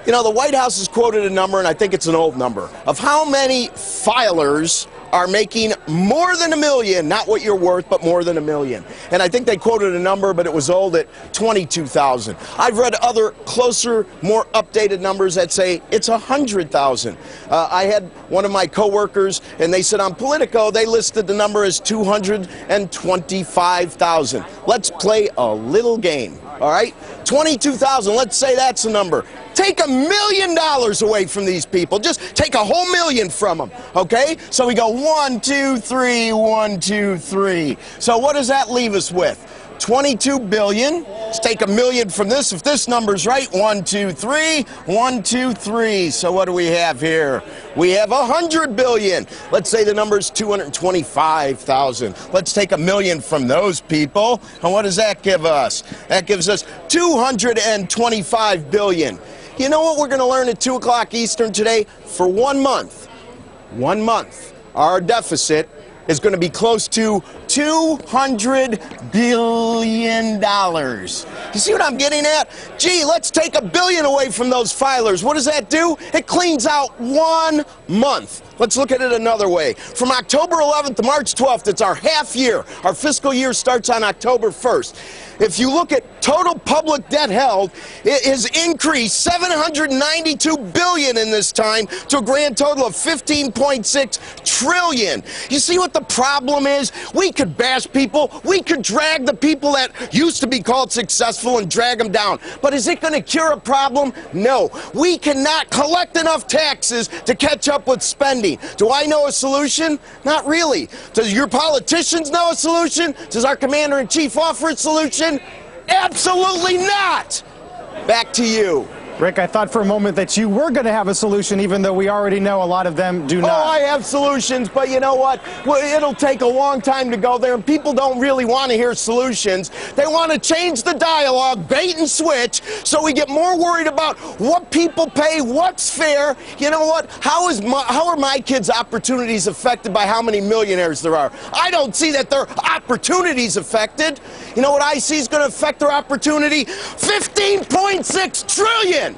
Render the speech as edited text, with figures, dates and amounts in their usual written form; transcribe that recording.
You know, the White House has quoted a number, and I think it's an old number, of how many filers are making more than $1 million, not what you're worth, but more than $1 million. And I think they quoted a number, but it was old at 22,000. I've read other closer, more updated numbers that say it's 100,000. I had one of my coworkers, and they said on Politico, they listed the number as 225,000. Let's play a little game, all right? 22,000, let's say that's the number. Take $1 million away from these people. Just take a whole million from them, okay? So we go 1, 2, 3, 1, 2, 3. So what does that leave us with? 22 billion. Let's take $1 million from this. If this number's right, 1, 2, 3, 1, 2, 3. So what do we have here? We have 100 billion. Let's say the number's 225,000. Let's take $1 million from those people. And what does that give us? That gives us 225 billion. You know what we're going to learn at 2 o'clock Eastern today? For 1 month, our deficit is going to be close to $200 billion. You see what I'm getting at? Gee, let's take $1 billion away from those filers. What does that do? It cleans out 1 month. Let's look at it another way. From October 11th to March 12th, it's our half year. Our fiscal year starts on October 1st. If you look at total public debt held, it has increased $792 billion in this time to a grand total of $15.6 trillion. You see what the problem is? We could bash people. We could drag the people that used to be called successful and drag them down. But is it going to cure a problem? No. We cannot collect enough taxes to catch up with spending. Do I know a solution? Not really. Does your politicians know a solution? Does our commander-in-chief offer a solution? Absolutely not! Back to you. Rick, I thought for a moment that you were going to have a solution, even though we already know a lot of them do not. Oh, I have solutions, but you know what? Well, it'll take a long time to go there, and people don't really want to hear solutions. They want to change the dialogue, bait and switch, so we get more worried about what people pay, what's fair. You know what? How are my kids' opportunities affected by how many millionaires there are? I don't see that their opportunities affected. You know what I see is going to affect their opportunity? $15.6 trillion!